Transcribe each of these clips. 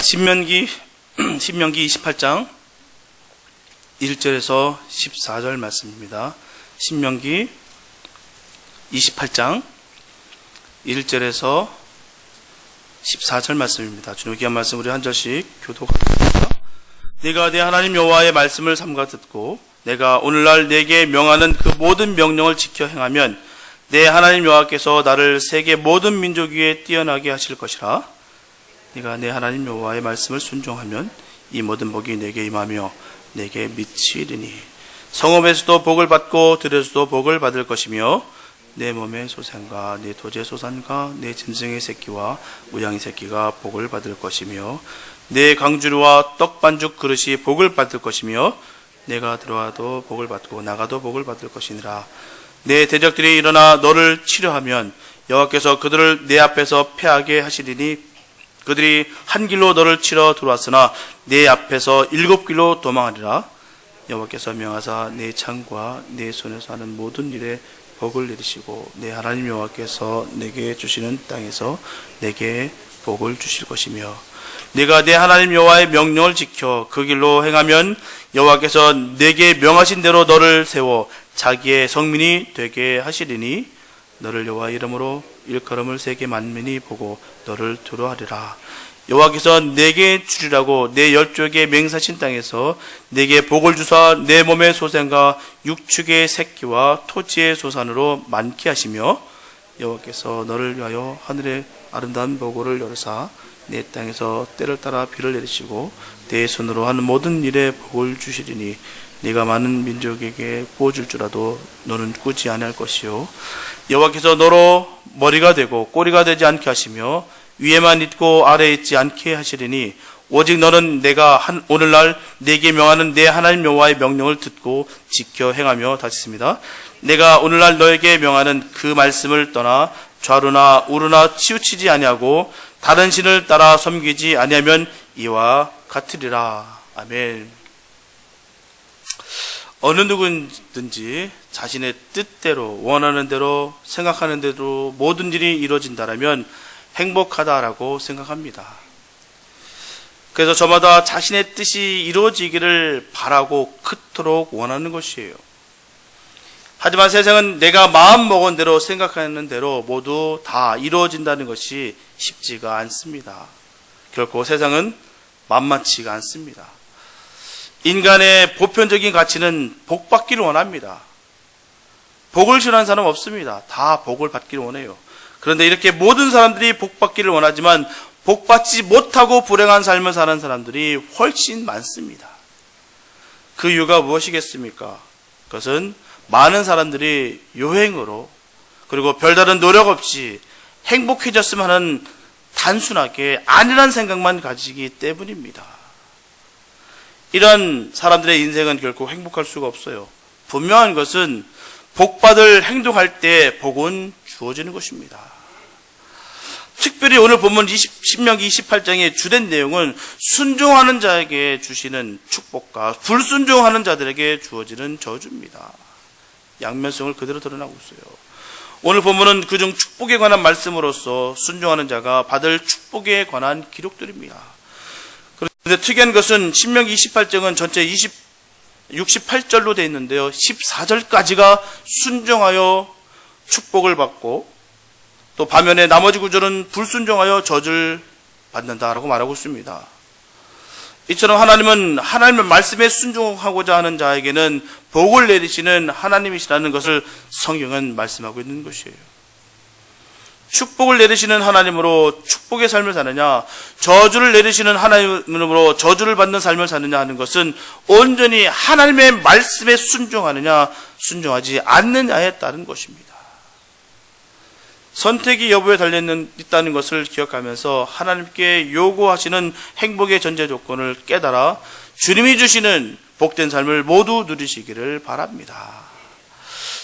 신명기 28장 1절에서 14절 말씀입니다. 신명기 28장 1절에서 14절 말씀입니다. 주님의 귀한 말씀 우리 한 절씩 교독하겠습니다. 내가 내 하나님 여호와의 말씀을 삼가 듣고 내가 오늘날 내게 명하는 그 모든 명령을 지켜 행하면 내 하나님 여호와께서 나를 세계 모든 민족 위에 뛰어나게 하실 것이라. 네가 내 하나님 여호와의 말씀을 순종하면 이 모든 복이 내게 임하며 내게 미치리니 성읍에서도 복을 받고 들에서도 복을 받을 것이며 내 몸의 소생과 내 토지의 소산과 내 짐승의 새끼와 우양의 새끼가 복을 받을 것이며 내 강주류와 떡반죽 그릇이 복을 받을 것이며 내가 들어와도 복을 받고 나가도 복을 받을 것이니라. 내 대적들이 일어나 너를 치려하면 여호와께서 그들을 내 앞에서 패하게 하시리니 그들이 한 길로 너를 치러 들어왔으나 내 앞에서 7길로 도망하리라. 여호와께서 명하사 내 창과 내 손에서 하는 모든 일에 복을 내리시고 내 하나님 여호와께서 내게 주시는 땅에서 내게 복을 주실 것이며 내가 내 하나님 여호와의 명령을 지켜 그 길로 행하면 여호와께서 내게 명하신 대로 너를 세워 자기의 성민이 되게 하시리니 너를 여호와 이름으로 일컬음을 세계 만민이 보고 너를 두려워하리라. 여호와께서 내게 주리라고 내 열조에게 맹세하신 땅에서 내게 복을 주사 내 몸의 소생과 육축의 새끼와 토지의 소산으로 많게 하시며 여호와께서 너를 위하여 하늘의 아름다운 보고를 열으사 내 땅에서 때를 따라 비를 내리시고 내 손으로 하는 모든 일에 복을 주시리니 네가 많은 민족에게 부어줄 줄라도 너는 꾸지 아니할 것이요 여호와께서 너로 머리가 되고 꼬리가 되지 않게 하시며 위에만 있고 아래에 있지 않게 하시리니 오직 너는 내가 오늘날 내게 명하는 내 하나님 여호와의 명령을 듣고 지켜 행하며 다시 있습니다. 내가 오늘날 너에게 명하는 그 말씀을 떠나 좌루나 우루나 치우치지 아니하고 다른 신을 따라 섬기지 아니하면 이와 같으리라. 아멘. 어느 누구든지 자신의 뜻대로 원하는 대로 생각하는 대로 모든 일이 이루어진다라면 행복하다라고 생각합니다. 그래서 저마다 자신의 뜻이 이루어지기를 바라고 그토록 원하는 것이에요. 하지만 세상은 내가 마음먹은 대로 생각하는 대로 모두 다 이루어진다는 것이 쉽지가 않습니다. 결코 세상은 만만치가 않습니다. 인간의 보편적인 가치는 복 받기를 원합니다. 복을 싫어하는 사람은 없습니다. 다 복을 받기를 원해요. 그런데 이렇게 모든 사람들이 복 받기를 원하지만 복 받지 못하고 불행한 삶을 사는 사람들이 훨씬 많습니다. 그 이유가 무엇이겠습니까? 그것은 많은 사람들이 요행으로 그리고 별다른 노력 없이 행복해졌으면 하는 단순하게 아니란 생각만 가지기 때문입니다. 이런 사람들의 인생은 결코 행복할 수가 없어요. 분명한 것은 복받을 행동할 때 복은 주어지는 것입니다. 특별히 오늘 본문 신명기 28장의 주된 내용은 순종하는 자에게 주시는 축복과 불순종하는 자들에게 주어지는 저주입니다. 양면성을 그대로 드러나고 있어요. 오늘 본문은 그중 축복에 관한 말씀으로서 순종하는 자가 받을 축복에 관한 기록들입니다. 그런데 특이한 것은 신명기 28장은 전체 68절로 되어 있는데요. 14절까지가 순종하여 축복을 받고 또 반면에 나머지 구절은 불순종하여 저주를 받는다라고 말하고 있습니다. 이처럼 하나님은 하나님의 말씀에 순종하고자 하는 자에게는 복을 내리시는 하나님이시라는 것을 성경은 말씀하고 있는 것이에요. 축복을 내리시는 하나님으로 축복의 삶을 사느냐, 저주를 내리시는 하나님으로 저주를 받는 삶을 사느냐 하는 것은 온전히 하나님의 말씀에 순종하느냐, 순종하지 않느냐에 따른 것입니다. 선택이 여부에 달려있다는 것을 기억하면서 하나님께 요구하시는 행복의 전제 조건을 깨달아 주님이 주시는 복된 삶을 모두 누리시기를 바랍니다.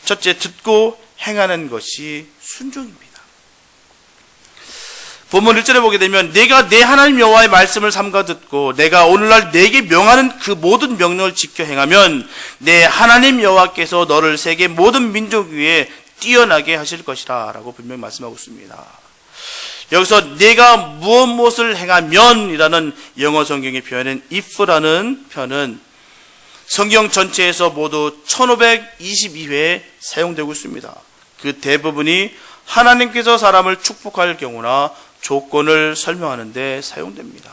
첫째, 듣고 행하는 것이 순종입니다. 본문 1절에 보게 되면 내가 내 하나님 여호와의 말씀을 삼가 듣고 내가 오늘날 내게 명하는 그 모든 명령을 지켜 행하면 내 하나님 여호와께서 너를 세계 모든 민족 위에 뛰어나게 하실 것이라 라고 분명히 말씀하고 있습니다. 여기서 내가 무엇을 행하면이라는 영어 성경의 표현인 if라는 표현은 성경 전체에서 모두 1522회 사용되고 있습니다. 그 대부분이 하나님께서 사람을 축복할 경우나 조건을 설명하는 데 사용됩니다.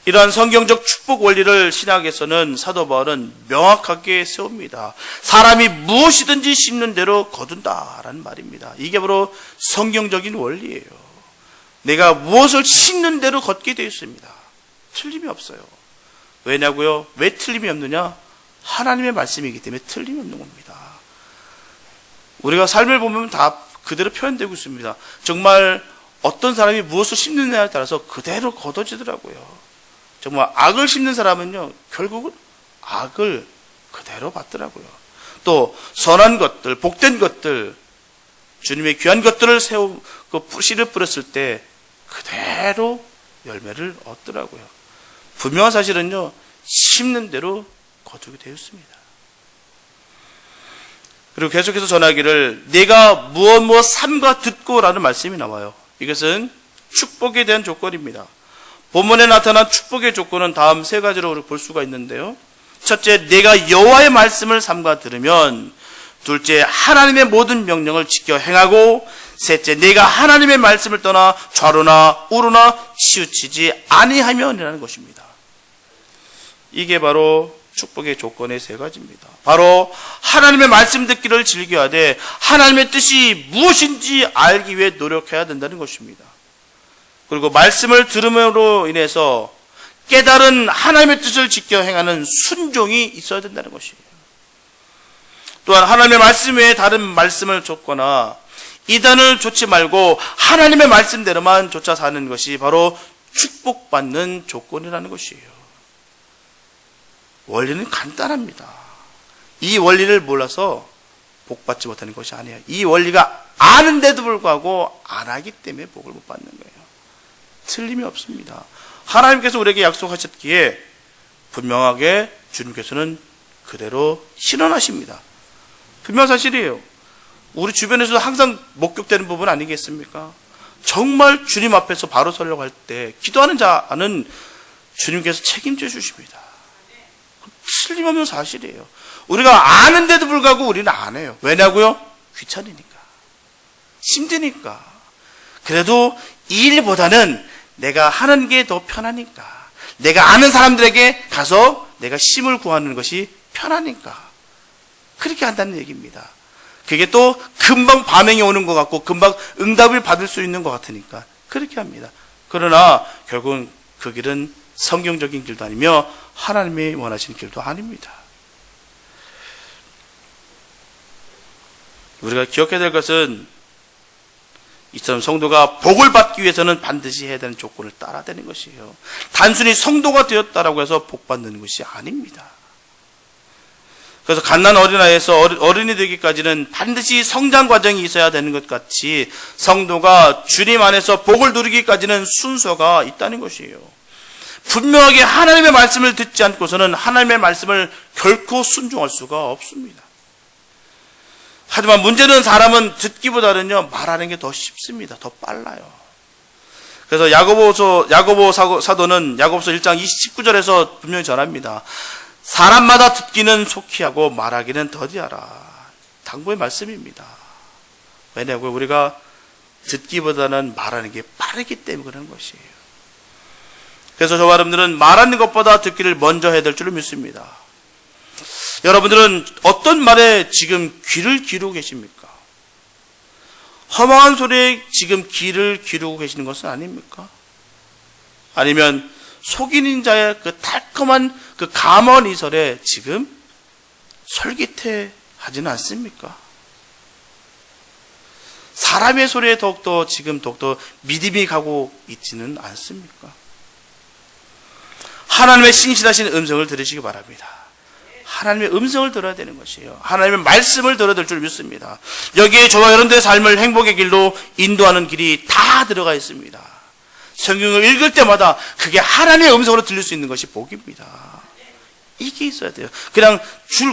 이러한 성경적 축복 원리를 신학에서는 사도 바울은 명확하게 세웁니다. 사람이 무엇이든지 심는 대로 거둔다라는 말입니다. 이게 바로 성경적인 원리예요. 내가 무엇을 심는 대로 걷게 되어 있습니다. 틀림이 없어요. 왜냐고요? 왜 틀림이 없느냐? 하나님의 말씀이기 때문에 틀림이 없는 겁니다. 우리가 삶을 보면 다 그대로 표현되고 있습니다. 정말 어떤 사람이 무엇을 심느냐에 따라서 그대로 거둬지더라고요. 정말 악을 심는 사람은요, 결국은 악을 그대로 받더라고요. 또 선한 것들, 복된 것들, 주님의 귀한 것들을 씨를 뿌렸을 때 그대로 열매를 얻더라고요. 분명한 사실은요, 심는 대로 거두게 되었습니다. 그리고 계속해서 전하기를 내가 무엇 삼가 듣고라는 말씀이 나와요. 이것은 축복에 대한 조건입니다. 본문에 나타난 축복의 조건은 다음 세 가지로 볼 수가 있는데요. 첫째, 내가 여호와의 말씀을 삼가 들으면. 둘째, 하나님의 모든 명령을 지켜 행하고. 셋째, 내가 하나님의 말씀을 떠나 좌로나 우로나 치우치지 아니하면이라는 것입니다. 이게 바로 축복의 조건의 세 가지입니다. 바로 하나님의 말씀 듣기를 즐겨하되 하나님의 뜻이 무엇인지 알기 위해 노력해야 된다는 것입니다. 그리고 말씀을 들음으로 인해서 깨달은 하나님의 뜻을 지켜 행하는 순종이 있어야 된다는 것이에요. 또한 하나님의 말씀 외에 다른 말씀을 좇거나 이단을 좇지 말고 하나님의 말씀대로만 좇아 사는 것이 바로 축복받는 조건이라는 것이에요. 원리는 간단합니다. 이 원리를 몰라서 복받지 못하는 것이 아니에요. 이 원리가 아는데도 불구하고 안 하기 때문에 복을 못 받는 거예요. 틀림이 없습니다. 하나님께서 우리에게 약속하셨기에 분명하게 주님께서는 그대로 실현하십니다. 분명한 사실이에요. 우리 주변에서도 항상 목격되는 부분 아니겠습니까? 정말 주님 앞에서 바로 서려고 할 때 기도하는 자는 주님께서 책임져 주십니다. 틀림없는 사실이에요. 우리가 아는데도 불구하고 우리는 안 해요. 왜냐고요? 귀찮으니까. 힘드니까. 그래도 이 일보다는 내가 하는 게 더 편하니까. 내가 아는 사람들에게 가서 내가 심을 구하는 것이 편하니까. 그렇게 한다는 얘기입니다. 그게 또 금방 반응이 오는 것 같고 금방 응답을 받을 수 있는 것 같으니까 그렇게 합니다. 그러나 결국은 그 길은 성경적인 길도 아니며 하나님이 원하시는 길도 아닙니다. 우리가 기억해야 될 것은 이처럼 성도가 복을 받기 위해서는 반드시 해야 되는 조건을 따라야 되는 것이에요. 단순히 성도가 되었다라고 해서 복 받는 것이 아닙니다. 그래서 갓난 어린아이에서 어른이 되기까지는 반드시 성장 과정이 있어야 되는 것 같이 성도가 주님 안에서 복을 누리기까지는 순서가 있다는 것이에요. 분명하게 하나님의 말씀을 듣지 않고서는 하나님의 말씀을 결코 순종할 수가 없습니다. 하지만 문제는 사람은 듣기보다는요 말하는 게 더 쉽습니다. 더 빨라요. 그래서 야고보 사도는 야고보서 1장 19절에서 분명히 전합니다. 사람마다 듣기는 속히 하고 말하기는 더디하라. 당부의 말씀입니다. 왜냐하면 우리가 듣기보다는 말하는 게 빠르기 때문에 그런 것이에요. 그래서 저와 여러분들은 말하는 것보다 듣기를 먼저 해야 될 줄로 믿습니다. 여러분들은 어떤 말에 지금 귀를 기르고 계십니까? 허망한 소리에 지금 귀를 기르고 계시는 것은 아닙니까? 아니면 속이는 자의 그 달콤한 그 감언 이설에 지금 솔깃해 하지는 않습니까? 사람의 소리에 더욱더 믿음이 가고 있지는 않습니까? 하나님의 신실하신 음성을 들으시기 바랍니다. 하나님의 음성을 들어야 되는 것이에요. 하나님의 말씀을 들어야 될 줄 믿습니다. 여기에 저와 여러분들의 삶을 행복의 길로 인도하는 길이 다 들어가 있습니다. 성경을 읽을 때마다 그게 하나님의 음성으로 들릴 수 있는 것이 복입니다. 이게 있어야 돼요. 그냥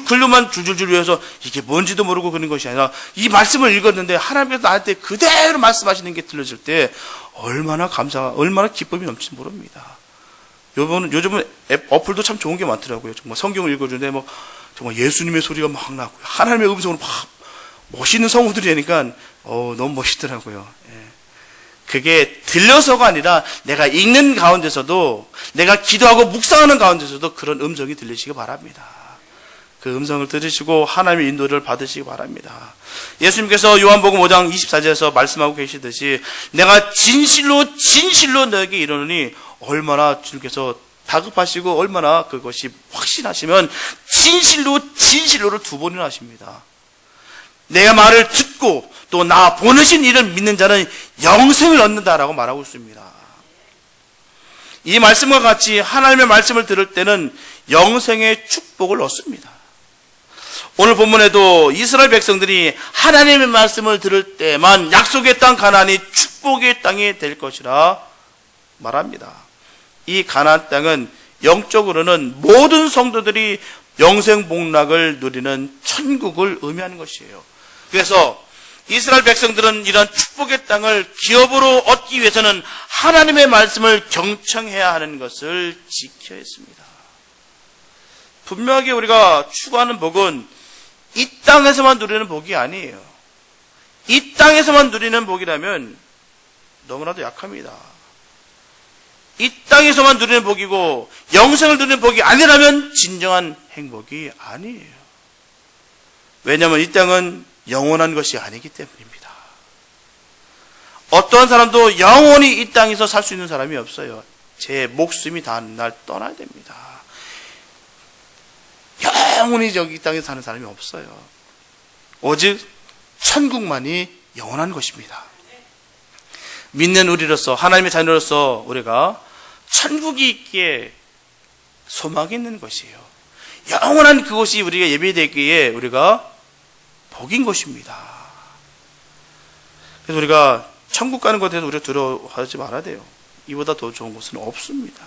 글로만 줄줄줄 외워서 이게 뭔지도 모르고 그런 것이 아니라 이 말씀을 읽었는데 하나님께서 나한테 그대로 말씀하시는 게 들려질 때 얼마나 얼마나 기쁨이 넘칠지 모릅니다. 요즘은 어플도 참 좋은 게 많더라고요. 정말 성경을 읽어주는데 정말 예수님의 소리가 막 나고요. 하나님의 음성으로 막 멋있는 성우들이 되니까 너무 멋있더라고요. 예. 그게 들려서가 아니라 내가 읽는 가운데서도 내가 기도하고 묵상하는 가운데서도 그런 음성이 들리시기 바랍니다. 그 음성을 들으시고 하나님의 인도를 받으시기 바랍니다. 예수님께서 요한복음 5장 24절에서 말씀하고 계시듯이 내가 진실로 너에게 이르노니 얼마나 주님께서 다급하시고 얼마나 그것이 확신하시면 진실로를 2번이나 하십니다. 내 말을 듣고 또 나 보내신 이를 믿는 자는 영생을 얻는다라고 말하고 있습니다. 이 말씀과 같이 하나님의 말씀을 들을 때는 영생의 축복을 얻습니다. 오늘 본문에도 이스라엘 백성들이 하나님의 말씀을 들을 때만 약속의 땅 가나안이 축복의 땅이 될 것이라 말합니다. 이 가나안 땅은 영적으로는 모든 성도들이 영생 복락을 누리는 천국을 의미하는 것이에요. 그래서 이스라엘 백성들은 이런 축복의 땅을 기업으로 얻기 위해서는 하나님의 말씀을 경청해야 하는 것을 지켜야 했습니다. 분명하게 우리가 추구하는 복은 이 땅에서만 누리는 복이 아니에요. 이 땅에서만 누리는 복이라면 너무나도 약합니다. 이 땅에서만 누리는 복이고 영생을 누리는 복이 아니라면 진정한 행복이 아니에요. 왜냐하면 이 땅은 영원한 것이 아니기 때문입니다. 어떠한 사람도 영원히 이 땅에서 살 수 있는 사람이 없어요. 제 목숨이 닿는 날 떠나야 됩니다. 영원히 이 땅에서 사는 사람이 없어요. 오직 천국만이 영원한 것입니다. 믿는 우리로서 하나님의 자녀로서 우리가 천국이 있기에 소망이 있는 것이에요. 영원한 그곳이 우리가 예배되기에 우리가 복인 것입니다. 그래서 우리가 천국 가는 것에 대해서 우리가 두려워하지 말아야 돼요. 이보다 더 좋은 곳은 없습니다.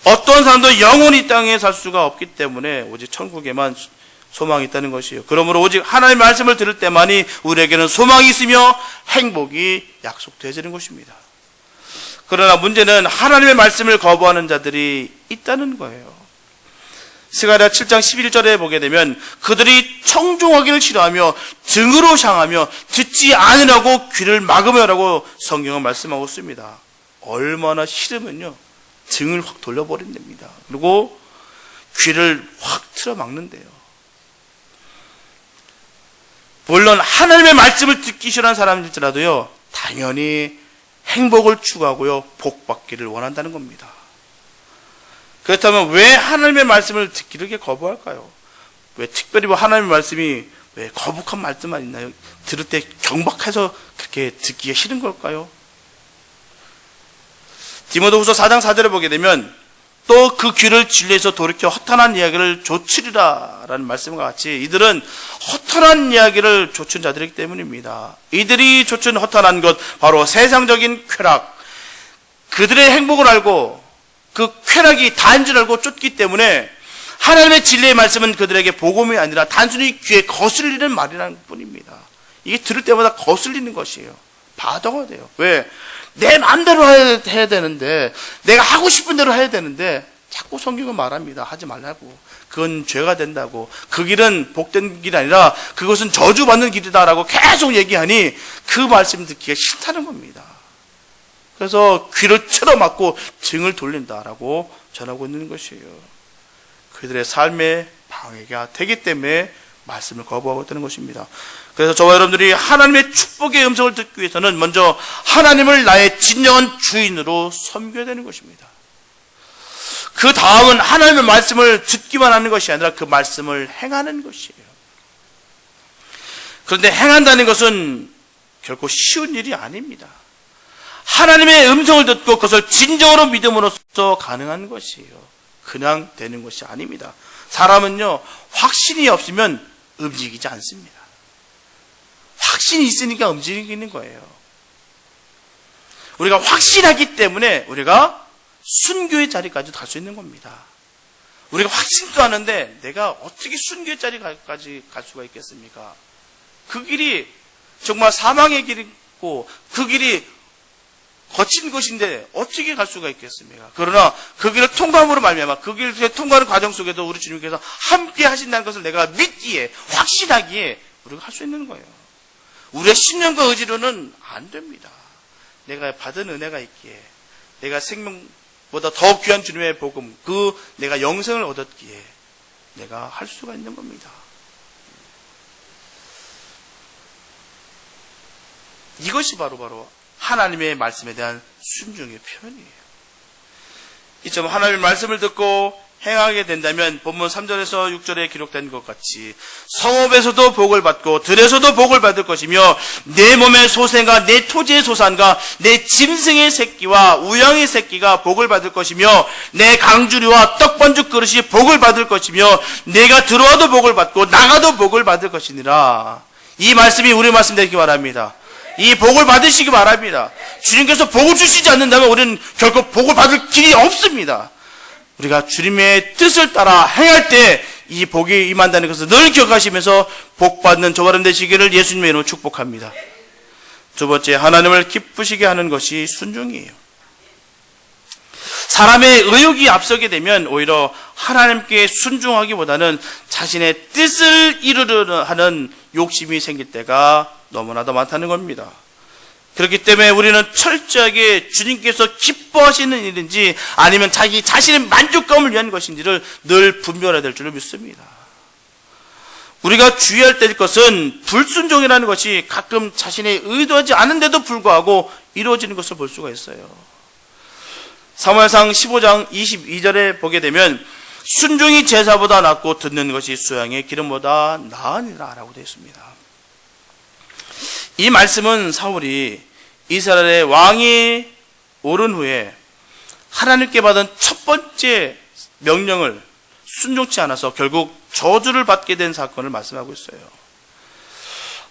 어떤 사람도 영원히 이 땅에 살 수가 없기 때문에 오직 천국에만 소망이 있다는 것이에요. 그러므로 오직 하나님의 말씀을 들을 때만이 우리에게는 소망이 있으며 행복이 약속되어지는 것입니다. 그러나 문제는 하나님의 말씀을 거부하는 자들이 있다는 거예요. 스가랴 7장 11절에 보게 되면 그들이 청종하기를 싫어하며 등으로 향하며 듣지 않으라고 귀를 막으며라고 성경은 말씀하고 있습니다. 얼마나 싫으면요 등을 확 돌려버린답니다. 그리고 귀를 확 틀어 막는데요. 물론 하나님의 말씀을 듣기 싫어하는 사람일지라도요 당연히 행복을 추구하고요 복 받기를 원한다는 겁니다. 그렇다면 왜 하나님의 말씀을 듣기를 이렇게 거부할까요? 왜 특별히 하나님의 말씀이 왜 거북한 말씀만 있나요? 들을 때 경박해서 그렇게 듣기가 싫은 걸까요? 디모데후서 4장 4절에 보게 되면 또 그 귀를 진리에서 돌이켜 허탄한 이야기를 조치리라 라는 말씀과 같이 이들은 허탄한 이야기를 조춘 자들이기 때문입니다. 이들이 조춘 허탄한 것 바로 세상적인 쾌락, 그들의 행복을 알고 그 쾌락이 다인 줄 알고 쫓기 때문에 하나님의 진리의 말씀은 그들에게 복음이 아니라 단순히 귀에 거슬리는 말이라는 뿐입니다. 이게 들을 때마다 거슬리는 것이에요. 바다가 돼요. 왜? 내 마음대로 해야 되는데 내가 하고 싶은 대로 해야 되는데 자꾸 성경은 말합니다. 하지 말라고. 그건 죄가 된다고. 그 길은 복된 길이 아니라 그것은 저주받는 길이다라고 계속 얘기하니 그 말씀 듣기가 싫다는 겁니다. 그래서 귀를 틀어막고 등을 돌린다라고 전하고 있는 것이에요. 그들의 삶의 방해가 되기 때문에 말씀을 거부하고 있다는 것입니다. 그래서 저와 여러분들이 하나님의 축복의 음성을 듣기 위해서는 먼저 하나님을 나의 진정한 주인으로 섬겨야 되는 것입니다. 그 다음은 하나님의 말씀을 듣기만 하는 것이 아니라 그 말씀을 행하는 것이에요. 그런데 행한다는 것은 결코 쉬운 일이 아닙니다. 하나님의 음성을 듣고 그것을 진정으로 믿음으로써 가능한 것이에요. 그냥 되는 것이 아닙니다. 사람은요 확신이 없으면 움직이지 않습니다. 확신이 있으니까 움직이는 거예요. 우리가 확신하기 때문에 우리가 순교의 자리까지 갈 수 있는 겁니다. 우리가 확신도 하는데 내가 어떻게 순교의 자리까지 갈 수가 있겠습니까? 그 길이 정말 사망의 길이고 그 길이 거친 것인데 어떻게 갈 수가 있겠습니까? 그러나 그 길을 통과함으로 말미암아 그 길을 통과하는 과정 속에도 우리 주님께서 함께 하신다는 것을 내가 믿기에, 확신하기에 우리가 할 수 있는 거예요. 우리의 신념과 의지로는 안 됩니다. 내가 받은 은혜가 있기에, 내가 생명보다 더 귀한 주님의 복음, 내가 영생을 얻었기에 내가 할 수가 있는 겁니다. 이것이 바로 하나님의 말씀에 대한 순종의 표현이에요. 이처럼 하나님의 말씀을 듣고 행하게 된다면 본문 3절에서 6절에 기록된 것 같이 성읍에서도 복을 받고 들에서도 복을 받을 것이며 내 몸의 소생과 내 토지의 소산과 내 짐승의 새끼와 우양의 새끼가 복을 받을 것이며 내 강주리와 떡반죽 그릇이 복을 받을 것이며 내가 들어와도 복을 받고 나가도 복을 받을 것이니라. 이 말씀이 우리 말씀 되기 바랍니다. 이 복을 받으시기 바랍니다. 주님께서 복을 주시지 않는다면 우리는 결코 복을 받을 길이 없습니다. 우리가 주님의 뜻을 따라 행할 때 이 복이 임한다는 것을 늘 기억하시면서 복받는 저와 여러분 되시기를 예수님의 이름으로 축복합니다. 두 번째, 하나님을 기쁘시게 하는 것이 순종이에요. 사람의 의욕이 앞서게 되면 오히려 하나님께 순종하기보다는 자신의 뜻을 이루려 하는 욕심이 생길 때가 너무나도 많다는 겁니다. 그렇기 때문에 우리는 철저하게 주님께서 기뻐하시는 일인지 아니면 자기 자신의 만족감을 위한 것인지를 늘 분별해야 될 줄을 믿습니다. 우리가 주의할 될 것은 불순종이라는 것이 가끔 자신의 의도하지 않은데도 불구하고 이루어지는 것을 볼 수가 있어요. 사무엘상 15장 22절에 보게 되면 순종이 제사보다 낫고 듣는 것이 수양의 기름보다 나으니라 라고 되어 있습니다. 이 말씀은 사울이 이스라엘의 왕이 오른 후에 하나님께 받은 첫 번째 명령을 순종치 않아서 결국 저주를 받게 된 사건을 말씀하고 있어요.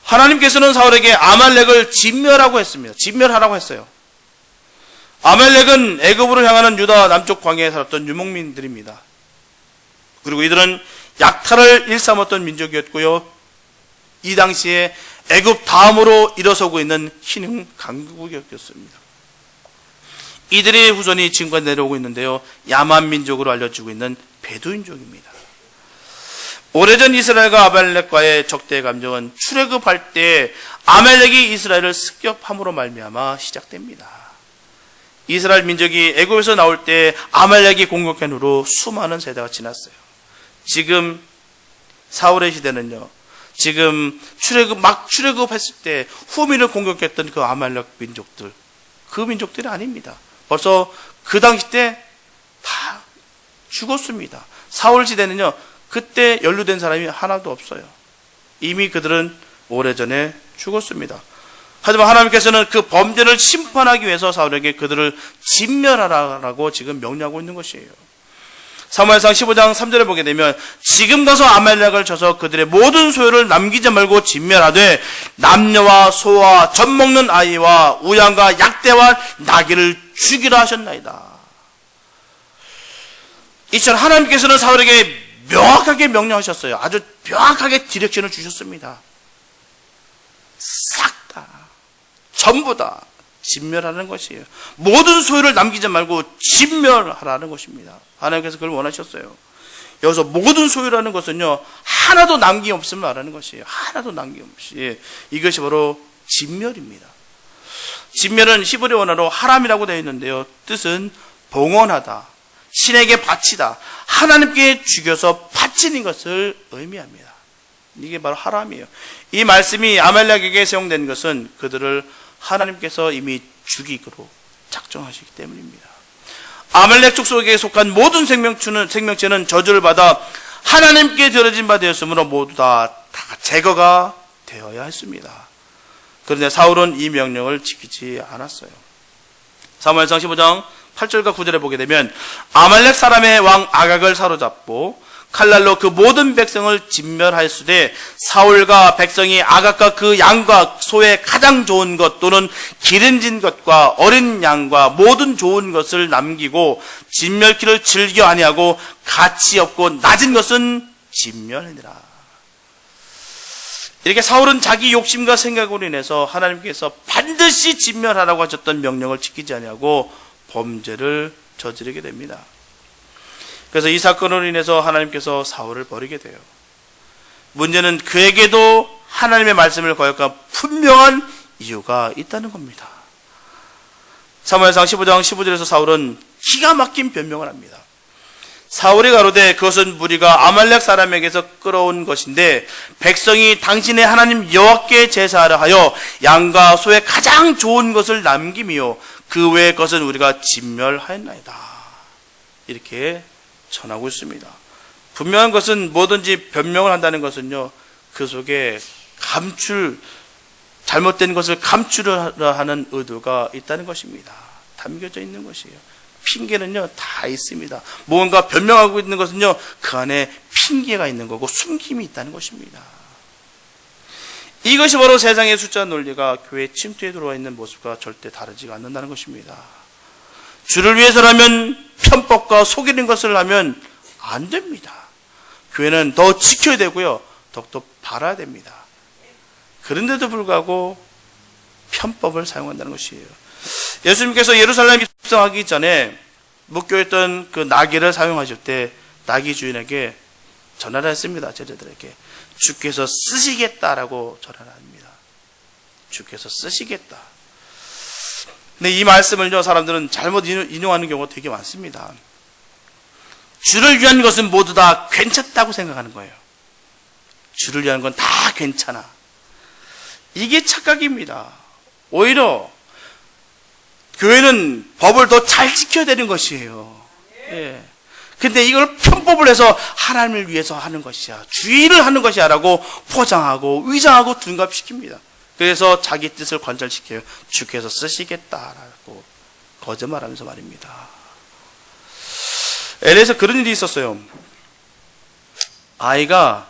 하나님께서는 사울에게 아말렉을 진멸하라고 했어요. 아말렉은 애굽으로 향하는 유다 남쪽 광야에 살았던 유목민들입니다. 그리고 이들은 약탈을 일삼았던 민족이었고요. 이 당시에 애굽 다음으로 일어서고 있는 신흥 강국이었습니다. 이들의 후손이 지금까지 내려오고 있는데요. 야만 민족으로 알려지고 있는 베두인족입니다. 오래전 이스라엘과 아말렉과의 적대 감정은 출애굽할 때 아말렉이 이스라엘을 습격함으로 말미암아 시작됩니다. 이스라엘 민족이 애굽에서 나올 때 아말렉이 공격한 후로 수많은 세대가 지났어요. 지금 사울의 시대는요. 지금 출애굽했을 때 후민을 공격했던 그 아말렉 민족들, 그 민족들이 아닙니다. 벌써 그 당시 때 다 죽었습니다. 사울 시대는요, 그때 연루된 사람이 하나도 없어요. 이미 그들은 오래전에 죽었습니다. 하지만 하나님께서는 그 범죄를 심판하기 위해서 사울에게 그들을 진멸하라고 지금 명령하고 있는 것이에요. 사무엘상 15장 3절에 보게 되면 지금 가서 아말렉을 쳐서 그들의 모든 소유를 남기지 말고 진멸하되 남녀와 소와 젖 먹는 아이와 우양과 약대와 나귀를 죽이라 하셨나이다. 이처럼 하나님께서는 사울에게 명확하게 명령하셨어요. 아주 명확하게 디렉션을 주셨습니다. 싹 다, 전부 다 진멸하는 것이에요. 모든 소유를 남기지 말고 진멸하라는 것입니다. 하나님께서 그걸 원하셨어요. 여기서 모든 소유라는 것은요, 하나도 남김없음을 말하는 것이에요. 하나도 남김없이. 이것이 바로 진멸입니다. 진멸은 히브리 원어로 하람이라고 되어 있는데요. 뜻은 봉헌하다, 신에게 바치다, 하나님께 죽여서 바치는 것을 의미합니다. 이게 바로 하람이에요. 이 말씀이 아말렉에게 사용된 것은 그들을 하나님께서 이미 죽이기로 작정하시기 때문입니다. 아말렉 족속에게 속한 모든 생명체는 저주를 받아 하나님께 드려진 바 되었으므로 모두 다 제거가 되어야 했습니다. 그런데 사울은 이 명령을 지키지 않았어요. 사무엘상 15장 8절과 9절에 보게 되면 아말렉 사람의 왕 아각을 사로잡고 칼날로 그 모든 백성을 진멸하였으되 사울과 백성이 아각과 그 양과 소의 가장 좋은 것 또는 기름진 것과 어린 양과 모든 좋은 것을 남기고 진멸기를 즐겨 아니하고 가치 없고 낮은 것은 진멸하니라. 이렇게 사울은 자기 욕심과 생각으로 인해서 하나님께서 반드시 진멸하라고 하셨던 명령을 지키지 아니하고 범죄를 저지르게 됩니다. 그래서 이 사건으로 인해서 하나님께서 사울을 버리게 돼요. 문제는 그에게도 하나님의 말씀을 거역한 분명한 이유가 있다는 겁니다. 사무엘상 15장 15절에서 사울은 기가 막힌 변명을 합니다. 사울이 가로되 그것은 무리가 아말렉 사람에게서 끌어온 것인데 백성이 당신의 하나님 여호와께 제사하려 하여 양과 소의 가장 좋은 것을 남김이요 그 외의 것은 우리가 진멸하였나이다. 이렇게 전하고 있습니다. 분명한 것은 뭐든지 변명을 한다는 것은요, 그 속에 잘못된 것을 감추려 하는 의도가 있다는 것입니다. 담겨져 있는 것이에요. 핑계는요, 다 있습니다. 무언가 변명하고 있는 것은요, 그 안에 핑계가 있는 거고 숨김이 있다는 것입니다. 이것이 바로 세상의 숫자 논리가 교회 침투에 들어와 있는 모습과 절대 다르지가 않는다는 것입니다. 주를 위해서라면 편법과 속이는 것을 하면 안 됩니다. 교회는 더 지켜야 되고요. 더욱더 바라야 됩니다. 그런데도 불구하고 편법을 사용한다는 것이에요. 예수님께서 예루살렘 입성하기 전에 묶여있던 그 나귀를 사용하실 때 나귀 주인에게 전화를 했습니다. 제자들에게. 주께서 쓰시겠다라고 전화를 합니다. 주께서 쓰시겠다. 근데 이 말씀을요, 사람들은 잘못 인용하는 경우가 되게 많습니다. 주를 위한 것은 모두 다 괜찮다고 생각하는 거예요. 주를 위한 건 다 괜찮아. 이게 착각입니다. 오히려 교회는 법을 더 잘 지켜야 되는 것이에요. 예. 근데 이걸 편법을 해서 하나님을 위해서 하는 것이야, 주의를 하는 것이야 라고 포장하고 위장하고 둔갑시킵니다. 그래서 자기 뜻을 관철시켜요. 주께서 쓰시겠다라고 거짓말하면서 말입니다. LA에서 그런 일이 있었어요. 아이가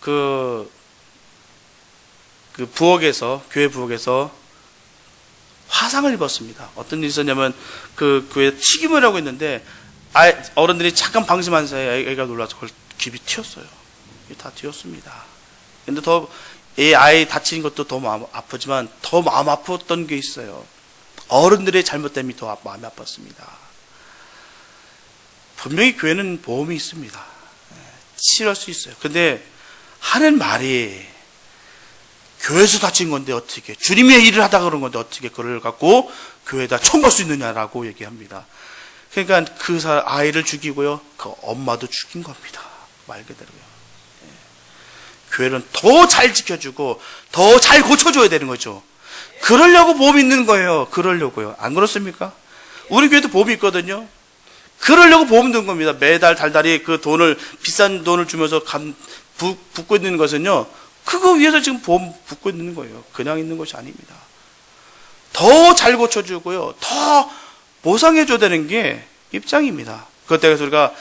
그 부엌에서, 교회 부엌에서 화상을 입었습니다. 어떤 일이 있었냐면 그 교회에 튀김을 하고 있는데 어른들이 잠깐 방심한 사이에 애가 놀라서 그걸 귀비 튀었어요. 다 튀었습니다. 근데 이 아이 다친 것도 더 마음 아프지만 더 마음 아팠던 게 있어요. 어른들의 잘못됨이 더 마음이 아팠습니다. 분명히 교회는 보험이 있습니다. 치료할 수 있어요. 근데 하는 말이 교회에서 다친 건데 어떻게, 주님의 일을 하다가 그런 건데 어떻게 그걸 갖고 교회에다 청구할 수 있느냐라고 얘기합니다. 그러니까 그 아이를 죽이고요, 그 엄마도 죽인 겁니다. 말 그대로요. 교회는 더 잘 지켜주고 더 잘 고쳐줘야 되는 거죠. 그러려고 보험이 있는 거예요. 그러려고요. 안 그렇습니까? 우리 교회도 보험이 있거든요. 그러려고 보험 든 겁니다. 매달 달달이 그 돈을, 비싼 돈을 주면서 붓고 있는 것은요, 그거 위해서 지금 보험 붓고 있는 거예요. 그냥 있는 것이 아닙니다. 더 잘 고쳐주고요, 더 보상해줘야 되는 게 입장입니다. 그것 때문에 우리가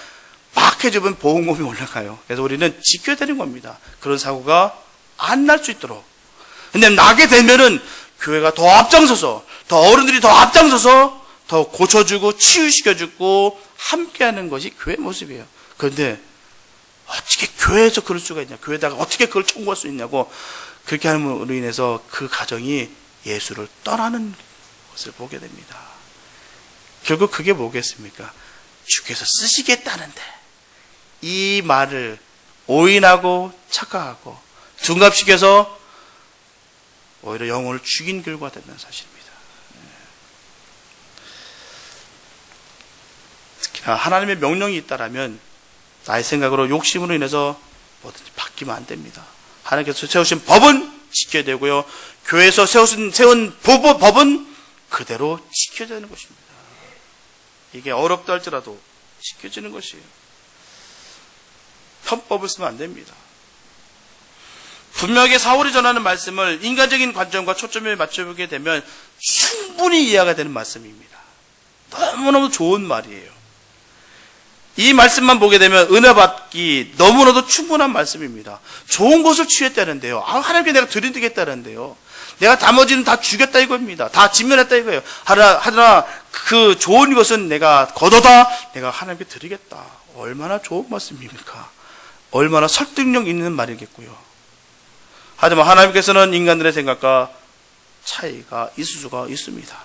막 해주면 보험금이 올라가요. 그래서 우리는 지켜야 되는 겁니다. 그런 사고가 안 날 수 있도록. 근데 나게 되면은 교회가 더 앞장서서, 더 어른들이 더 앞장서서 더 고쳐주고 치유시켜주고 함께하는 것이 교회 모습이에요. 그런데 어떻게 교회에서 그럴 수가 있냐, 교회에다가 어떻게 그걸 청구할 수 있냐고, 그렇게 함으로 인해서 그 가정이 예수를 떠나는 것을 보게 됩니다. 결국 그게 뭐겠습니까? 주께서 쓰시겠다는데 이 말을 오인하고 착각하고 둔갑시켜서 오히려 영혼을 죽인 결과가 된다는 사실입니다. 특히나 하나님의 명령이 있다라면 나의 생각으로 욕심으로 인해서 뭐든지 바뀌면 안 됩니다. 하나님께서 세우신 법은 지켜야 되고요, 교회에서 세운 법은 그대로 지켜야 되는 것입니다. 이게 어렵다 할지라도 지켜지는 것이에요. 편법을 쓰면 안 됩니다. 분명하게 사울이 전하는 말씀을 인간적인 관점과 초점에 맞춰보게 되면 충분히 이해가 되는 말씀입니다. 너무너무 좋은 말이에요. 이 말씀만 보게 되면 은혜 받기 너무나도 충분한 말씀입니다. 좋은 것을 취했다는데요. 하나님께 내가 드리겠다는데요. 내가 나머지는 다 주겠다 이겁니다. 다 진멸했다 이거예요. 하나 그 좋은 것은 내가 걷어다 내가 하나님께 드리겠다. 얼마나 좋은 말씀입니까? 얼마나 설득력 있는 말이겠고요. 하지만 하나님께서는 인간들의 생각과 차이가 있을 수가 있습니다.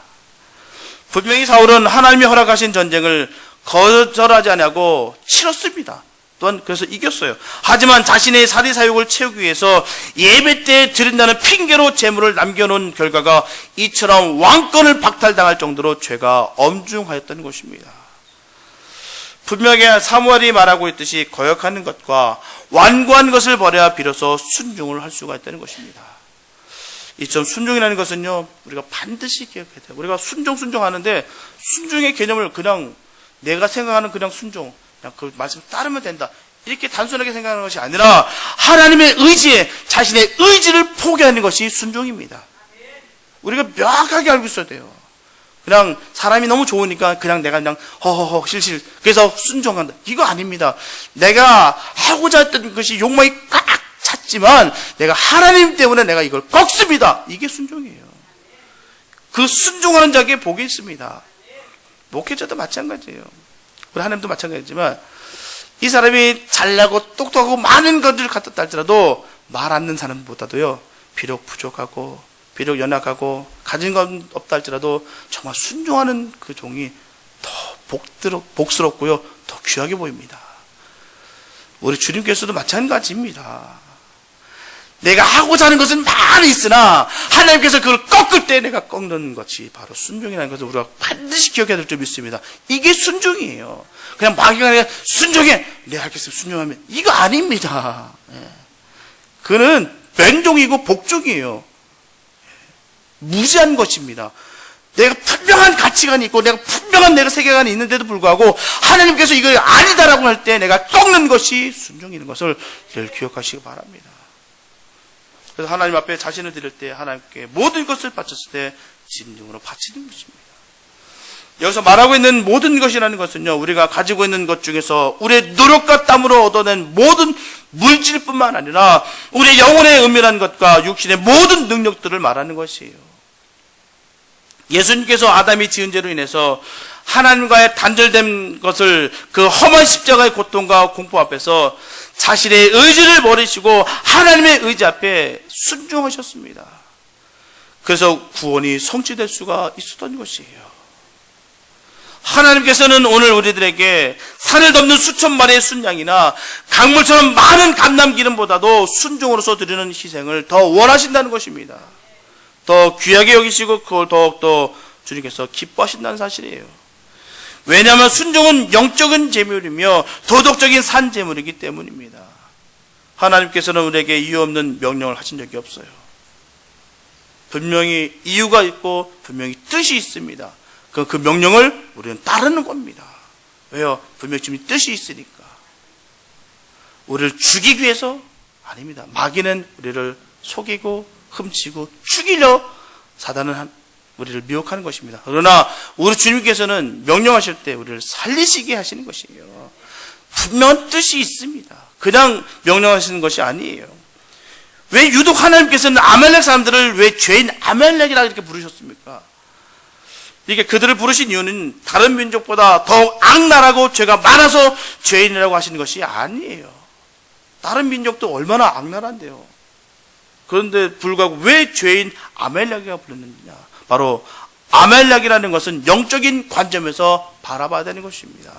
분명히 사울은 하나님이 허락하신 전쟁을 거절하지 않냐고 치렀습니다. 또한 그래서 이겼어요. 하지만 자신의 사리사욕을 채우기 위해서 예배 때 드린다는 핑계로 재물을 남겨놓은 결과가 이처럼 왕권을 박탈당할 정도로 죄가 엄중하였다는 것입니다. 분명히 사무엘이 말하고 있듯이 거역하는 것과 완고한 것을 버려야 비로소 순종을 할 수가 있다는 것입니다. 이점 순종이라는 것은요, 우리가 반드시 기억해야 돼요. 우리가 순종하는데 순종의 개념을 그냥 내가 생각하는 그냥 순종, 그냥 그 말씀 따르면 된다, 이렇게 단순하게 생각하는 것이 아니라 하나님의 의지에 자신의 의지를 포기하는 것이 순종입니다. 우리가 명확하게 알고 있어야 돼요. 그냥 사람이 너무 좋으니까 그냥 내가 그냥 허허허 실실 그래서 순종한다, 이거 아닙니다. 내가 하고자 했던 것이 욕망이 꽉 찼지만 내가 하나님 때문에 내가 이걸 꺾습니다. 이게 순종이에요. 그 순종하는 자에게 복이 있습니다. 목회자도 마찬가지예요. 우리 하나님도 마찬가지지만 이 사람이 잘나고 똑똑하고 많은 것들을 갖다 할지라도 말 않는 사람보다도요, 비록 부족하고 비록 연약하고 가진 건 없다 할지라도 정말 순종하는 그 종이 더 복스럽고요, 더 귀하게 보입니다. 우리 주님께서도 마찬가지입니다. 내가 하고자 하는 것은 많이 있으나 하나님께서 그걸 꺾을 때 내가 꺾는 것이 바로 순종이라는 것을 우리가 반드시 기억해야 될 점이 있습니다. 이게 순종이에요. 그냥 막연하게 순종해, 네 알겠습니다, 순종하면, 이거 아닙니다. 그는 맹종이고 복종이에요. 무지한 것입니다. 내가 분명한 가치관이 있고 내가 분명한 내가 세계관이 있는데도 불구하고 하나님께서 이거 아니다라고 할 때 내가 꺾는 것이 순종이라는 것을 늘 기억하시기 바랍니다. 그래서 하나님 앞에 자신을 드릴 때 하나님께 모든 것을 바쳤을 때 진정으로 바치는 것입니다. 여기서 말하고 있는 모든 것이라는 것은요, 우리가 가지고 있는 것 중에서 우리의 노력과 땀으로 얻어낸 모든 물질뿐만 아니라 우리의 영혼의 은밀한 것과 육신의 모든 능력들을 말하는 것이에요. 예수님께서 아담이 지은 죄로 인해서 하나님과의 단절된 것을 그 험한 십자가의 고통과 공포 앞에서 자신의 의지를 버리시고 하나님의 의지 앞에 순종하셨습니다. 그래서 구원이 성취될 수가 있었던 것이에요. 하나님께서는 오늘 우리들에게 산을 덮는 수천 마리의 순양이나 강물처럼 많은 감람기름보다도 순종으로서 드리는 희생을 더 원하신다는 것입니다. 더 귀하게 여기시고 그걸 더욱더 주님께서 기뻐하신다는 사실이에요. 왜냐하면 순종은 영적인 재물이며 도덕적인 산 재물이기 때문입니다. 하나님께서는 우리에게 이유 없는 명령을 하신 적이 없어요. 분명히 이유가 있고 분명히 뜻이 있습니다. 그 명령을 우리는 따르는 겁니다. 왜요? 분명히 주님의 뜻이 있으니까. 우리를 죽이기 위해서? 아닙니다. 마귀는 우리를 속이고 훔치고 죽이려 사단은 우리를 미혹하는 것입니다. 그러나 우리 주님께서는 명령하실 때 우리를 살리시게 하시는 것이에요. 분명한 뜻이 있습니다. 그냥 명령하시는 것이 아니에요. 왜 유독 하나님께서는 아말렉 사람들을 왜 죄인 아말렉이라고 이렇게 부르셨습니까? 이게 그들을 부르신 이유는 다른 민족보다 더욱 악랄하고 죄가 많아서 죄인이라고 하시는 것이 아니에요. 다른 민족도 얼마나 악랄한데요. 그런데 불구하고 왜 죄인 아말렉이라고 불렀느냐? 바로 아말렉이라는 것은 영적인 관점에서 바라봐야 되는 것입니다.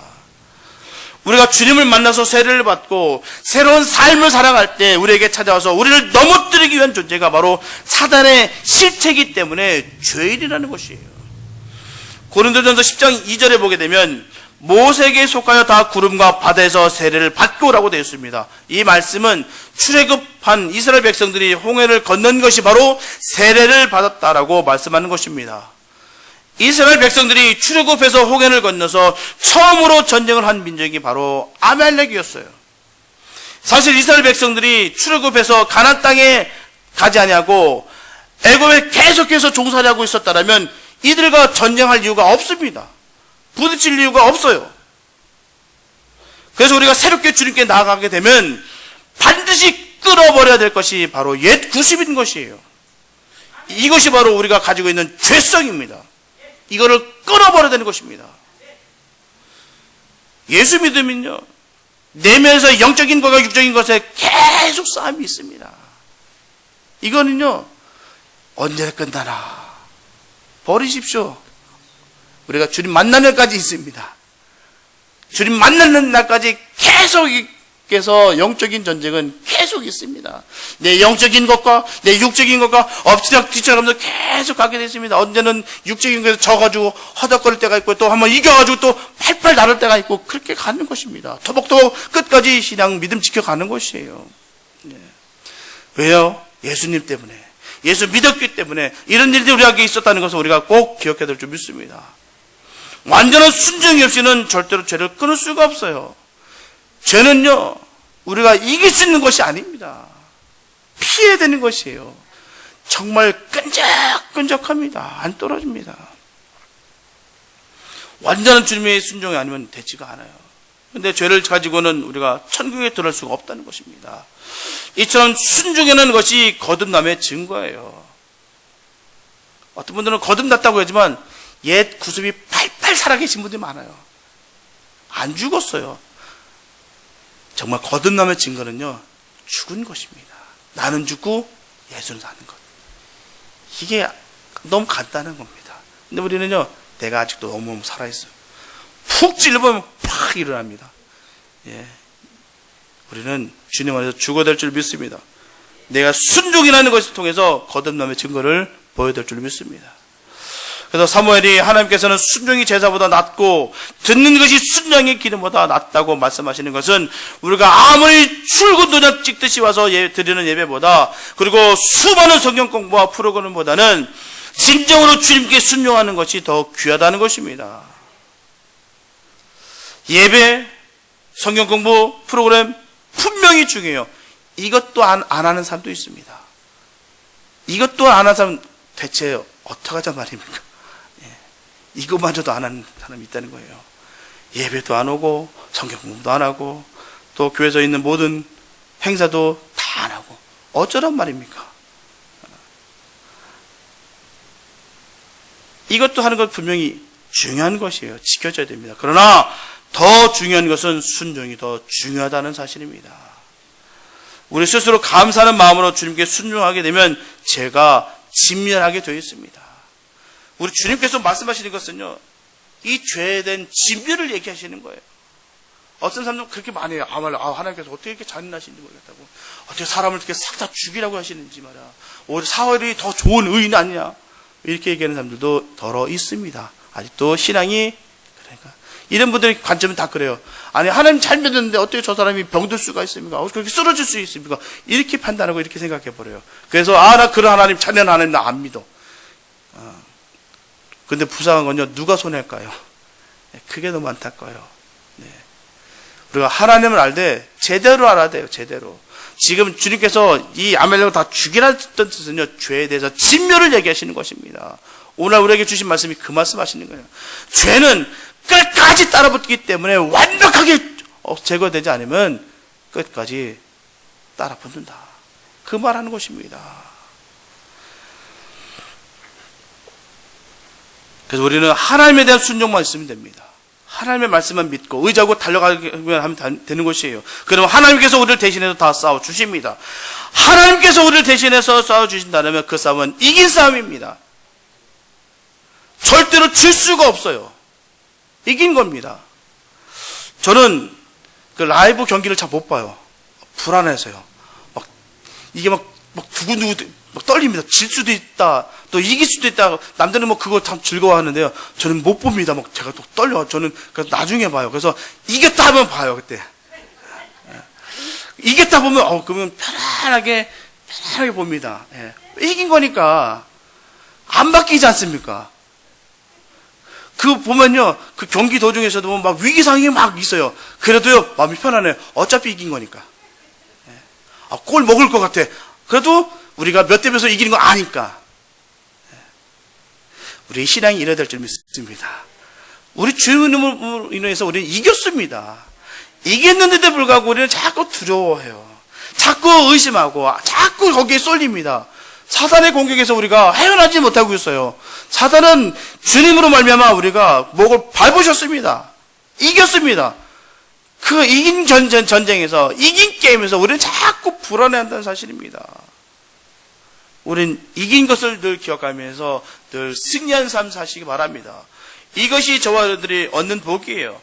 우리가 주님을 만나서 세례를 받고 새로운 삶을 살아갈 때 우리에게 찾아와서 우리를 넘어뜨리기 위한 존재가 바로 사단의 실체이기 때문에 죄인이라는 것이에요. 고린도전서 10장 2절에 보게 되면 모세에게 속하여 다 구름과 바다에서 세례를 받고 오라고 되어 있습니다. 이 말씀은 출애굽한 이스라엘 백성들이 홍해를 건넌 것이 바로 세례를 받았다라고 말씀하는 것입니다. 이스라엘 백성들이 출애굽해서 홍해를 건너서 처음으로 전쟁을 한 민족이 바로 아말렉이었어요. 사실 이스라엘 백성들이 출애굽해서 가나안 땅에 가지 아니하고 애굽에 계속해서 종살이하고 있었다면 이들과 전쟁할 이유가 없습니다. 부딪힐 이유가 없어요. 그래서 우리가 새롭게 주님께 나아가게 되면 반드시 끊어버려야 될 것이 바로 옛 구습인 것이에요. 이것이 바로 우리가 가지고 있는 죄성입니다. 이거를 끊어버려야 되는 것입니다. 예수 믿으면요, 내면에서 영적인 것과 육적인 것에 계속 싸움이 있습니다. 이거는요, 언제 끝나나. 버리십시오. 우리가 주님 만나는 날까지 있습니다. 주님 만나는 날까지 계속해서 영적인 전쟁은 계속 있습니다. 내 영적인 것과 내 육적인 것과 엎치락 뒤쳐가면서 계속 가게 되습니다. 언제는 육적인 것에서 져가지고 허덕거릴 때가 있고 또 한번 이겨가지고 또 팔팔 나를 때가 있고 그렇게 가는 것입니다. 토복토복 끝까지 신앙 믿음 지켜가는 것이에요. 네. 왜요? 예수님 때문에. 예수 믿었기 때문에 이런 일들이 우리에게 있었다는 것을 우리가 꼭 기억해야 될 줄 믿습니다. 완전한 순종이 없이는 절대로 죄를 끊을 수가 없어요. 죄는요, 우리가 이길 수 있는 것이 아닙니다. 피해야 되는 것이에요. 정말 끈적끈적합니다. 안 떨어집니다. 완전한 주님의 순종이 아니면 되지가 않아요. 그런데 죄를 가지고는 우리가 천국에 들어갈 수가 없다는 것입니다. 이처럼 순종하는 것이 거듭남의 증거예요. 어떤 분들은 거듭났다고 하지만 옛 구습이 팔팔 살아계신 분들이 많아요. 안 죽었어요. 정말 거듭남의 증거는요, 죽은 것입니다. 나는 죽고 예수는 사는 것. 이게 너무 간단한 겁니다. 근데 우리는요, 내가 아직도 너무 살아있어요. 푹 찔러보면 팍 일어납니다. 예. 우리는 주님 안에서 죽어야 될 줄 믿습니다. 내가 순종이라는 것을 통해서 거듭남의 증거를 보여야 될 줄 믿습니다. 그래서 사무엘이 하나님께서는 순종이 제사보다 낫고 듣는 것이 순종의 기름보다 낫다고 말씀하시는 것은 우리가 아무리 출근 도장 찍듯이 와서 드리는 예배보다, 그리고 수많은 성경 공부와 프로그램보다는 진정으로 주님께 순종하는 것이 더 귀하다는 것입니다. 예배, 성경 공부, 프로그램 분명히 중요해요. 이것도 안 하는 사람도 있습니다. 이것도 안 하는 사람 대체 어떡하자 말입니까? 이것마저도 안 하는 사람이 있다는 거예요. 예배도 안 오고 성경 공부도 안 하고 또 교회에서 있는 모든 행사도 다 안 하고 어쩌란 말입니까? 이것도 하는 것 분명히 중요한 것이에요. 지켜져야 됩니다. 그러나 더 중요한 것은 순종이 더 중요하다는 사실입니다. 우리 스스로 감사하는 마음으로 주님께 순종하게 되면 죄가 진멸하게 되어 있습니다. 우리 주님께서 말씀하시는 것은요, 이 죄에 대한 진멸을 얘기하시는 거예요. 어떤 사람들은 그렇게 많이 해요. 하나님께서 어떻게 이렇게 잔인하신지 모르겠다고. 어떻게 사람을 이렇게 싹 다 죽이라고 하시는지 말이야. 오히려 사월이 더 좋은 의인 아니냐. 이렇게 얘기하는 사람들도 더러 있습니다. 아직도 신앙이, 그러니까. 이런 분들의 관점은 다 그래요. 아니, 하나님 잘 믿었는데 어떻게 저 사람이 병들 수가 있습니까? 어떻게 그렇게 쓰러질 수 있습니까? 이렇게 판단하고 이렇게 생각해버려요. 그래서, 나 그런 하나님, 잔인한 하나님 나 안 믿어. 근데 불쌍한 건요, 누가 손해할까요? 그게 너무 안타까워요. 네. 우리가 하나님을 알 때 제대로 알아야 돼요, 제대로. 지금 주님께서 이 아멜렉을 다 죽이라는 뜻은요, 죄에 대해서 진멸을 얘기하시는 것입니다. 오늘 우리에게 주신 말씀이 그 말씀 하시는 거예요. 죄는 끝까지 따라붙기 때문에 완벽하게 제거되지 않으면 끝까지 따라붙는다. 그 말하는 것입니다. 그래서 우리는 하나님에 대한 순종만 있으면 됩니다. 하나님의 말씀만 믿고 의지하고 달려가면 하면 되는 것이에요. 그러면 하나님께서 우리를 대신해서 다 싸워주십니다. 하나님께서 우리를 대신해서 싸워주신다면 그 싸움은 이긴 싸움입니다. 절대로 질 수가 없어요. 이긴 겁니다. 저는 그 라이브 경기를 잘 못 봐요. 불안해서요. 이게 막 두근두근 막 떨립니다. 질 수도 있다. 또 이길 수도 있다. 남들은 그거 참 즐거워하는데요. 저는 못 봅니다. 제가 또 떨려. 저는 그래서 나중에 봐요. 그래서 이겼다 하면 봐요, 그때. 이겼다 보면, 그러면 편안하게 봅니다. 예. 이긴 거니까 안 바뀌지 않습니까? 그 보면요, 그 경기 도중에서도 막 위기 상황이 막 있어요. 그래도요, 마음이 편안해요. 어차피 이긴 거니까. 예. 골 먹을 것 같아. 그래도 우리가 몇 대 몇으로 이기는 거 아니까. 우리 신앙이 이래야 될 줄 믿습니다. 우리 주님으로 인해서 우리는 이겼습니다. 이겼는데도 불구하고 우리는 자꾸 두려워해요. 자꾸 의심하고 자꾸 거기에 쏠립니다. 사단의 공격에서 우리가 헤어나지 못하고 있어요. 사단은 주님으로 말미암아 우리가 목을 밟으셨습니다. 이겼습니다. 그 이긴 전쟁에서, 이긴 게임에서 우리는 자꾸 불안해한다는 사실입니다. 우린 이긴 것을 늘 기억하면서 늘 승리한 삶 사시기 바랍니다. 이것이 저와 여러분들이 얻는 복이에요.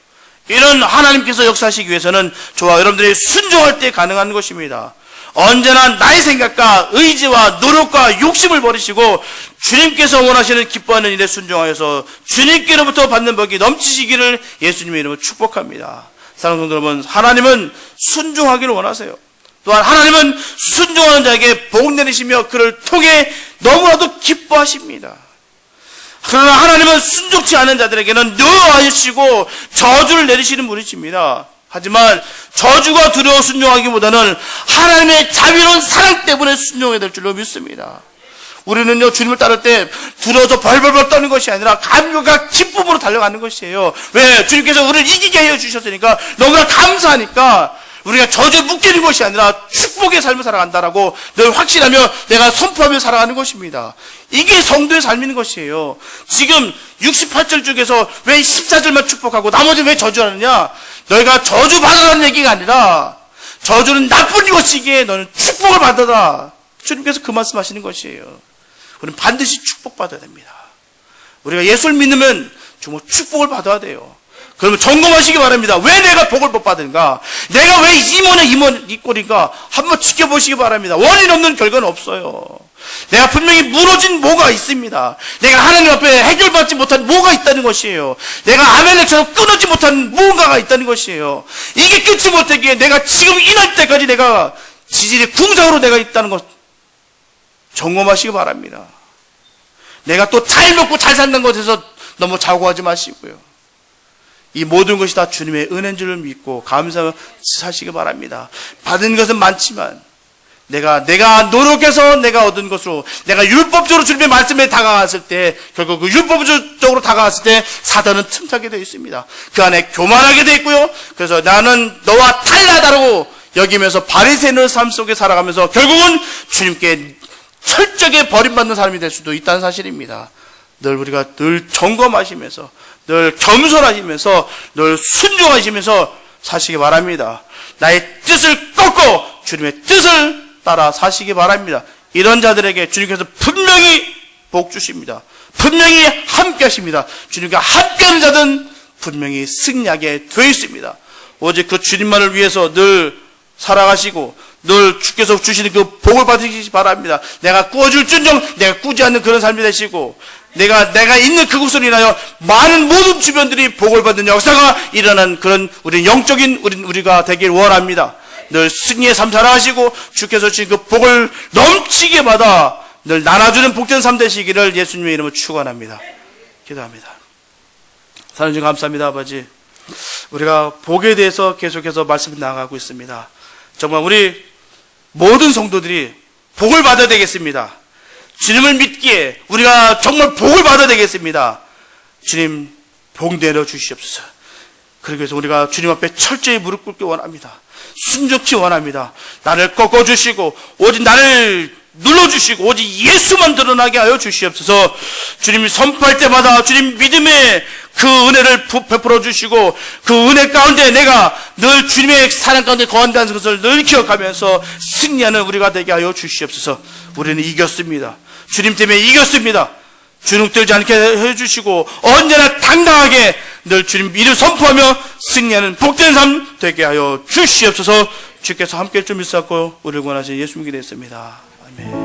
이런 하나님께서 역사하시기 위해서는 저와 여러분들이 순종할 때 가능한 것입니다. 언제나 나의 생각과 의지와 노력과 욕심을 버리시고 주님께서 원하시는 기뻐하는 일에 순종하여서 주님께로부터 받는 복이 넘치시기를 예수님의 이름으로 축복합니다. 사랑하는 성도 여러분, 하나님은 순종하기를 원하세요. 또한 하나님은 순종하는 자에게 복 내리시며 그를 통해 너무나도 기뻐하십니다. 그러나 하나님은 순종치 않은 자들에게는 노하시고 저주를 내리시는 분이십니다. 하지만 저주가 두려워 순종하기보다는 하나님의 자비로운 사랑 때문에 순종해야 될 줄로 믿습니다. 우리는요, 주님을 따를 때 두려워서 벌벌벌 떠는 것이 아니라 감격과 기쁨으로 달려가는 것이에요. 왜? 주님께서 우리를 이기게 하여 주셨으니까 너무나 감사하니까 우리가 저주에 묶이는 것이 아니라 축복의 삶을 살아간다라고 늘 확신하며 내가 선포하며 살아가는 것입니다. 이게 성도의 삶인 것이에요. 지금 68절 중에서 왜 14절만 축복하고 나머지는 왜 저주하느냐? 너희가 저주 받아라는 얘기가 아니라 저주는 나쁜 것이기에 너는 축복을 받아라. 주님께서 그 말씀하시는 것이에요. 우리는 반드시 축복받아야 됩니다. 우리가 예수를 믿으면 정말 축복을 받아야 돼요. 그러면 점검하시기 바랍니다. 왜 내가 복을 못 받은가? 내가 왜 이 꼴인가? 한번 지켜보시기 바랍니다. 원인 없는 결과는 없어요. 내가 분명히 무너진 뭐가 있습니다. 내가 하나님 앞에 해결받지 못한 뭐가 있다는 것이에요. 내가 아멜렉처럼 끊어지 못한 무언가가 있다는 것이에요. 이게 끝이 못하기에 내가 지금 이 날 때까지 내가 지질의 궁상으로 내가 있다는 것 점검하시기 바랍니다. 내가 또 잘 먹고 잘 산다는 것에서 너무 자고하지 마시고요. 이 모든 것이 다 주님의 은혜인 줄 믿고 감사하시기 바랍니다. 받은 것은 많지만 내가 노력해서 내가 얻은 것으로 내가 율법적으로 주님의 말씀에 다가갔을 때 결국 그 율법적으로 다가갔을 때 사단은 틈타게 되어 있습니다. 그 안에 교만하게 되어 있고요. 그래서 나는 너와 달라다라고 여기면서 바리새인의 삶 속에 살아가면서 결국은 주님께 철저하게 버림받는 사람이 될 수도 있다는 사실입니다. 우리가 늘 점검하시면서 늘 겸손하시면서 늘 순종하시면서 사시기 바랍니다. 나의 뜻을 꺾고 주님의 뜻을 따라 사시기 바랍니다. 이런 자들에게 주님께서 분명히 복 주십니다. 분명히 함께 하십니다. 주님과 함께하는 자들은 분명히 승리하게 되어 있습니다. 오직 그 주님만을 위해서 늘 살아가시고 늘 주께서 주시는 그 복을 받으시기 바랍니다. 내가 꾸어줄진정 내가 꾸지 않는 그런 삶이 되시고 내가 있는 그곳으로 인하여 많은 모든 주변들이 복을 받는 역사가 일어난 그런 우리 영적인 우리가 되길 원합니다. 늘 승리의 삶 살아가시고 주께서 주신 그 복을 넘치게 받아 늘 나눠주는 복된 삶 되시기를 예수님의 이름으로 축원합니다. 기도합니다. 하나님 감사합니다. 아버지, 우리가 복에 대해서 계속해서 말씀이 나아가고 있습니다. 정말 우리 모든 성도들이 복을 받아야 되겠습니다. 주님을 믿기에 우리가 정말 복을 받아야 되겠습니다. 주님 복 내려 주시옵소서. 그래서 우리가 주님 앞에 철저히 무릎 꿇기 원합니다. 순종치 원합니다. 나를 꺾어주시고 오직 나를 눌러주시고 오직 예수만 드러나게 하여 주시옵소서. 주님이 선포할 때마다 주님 믿음의 그 은혜를 베풀어 주시고 그 은혜 가운데 내가 늘 주님의 사랑 가운데 거한다는 것을 늘 기억하면서 승리하는 우리가 되게 하여 주시옵소서. 우리는 이겼습니다. 주님 때문에 이겼습니다. 주눅들지 않게 해주시고 언제나 당당하게 늘 주님 이름 선포하며 승리하는 복된 삶 되게 하여 주시옵소서. 주께서 함께 좀 있었고 우리를 원하신 예수님께 됐습니다. 아멘.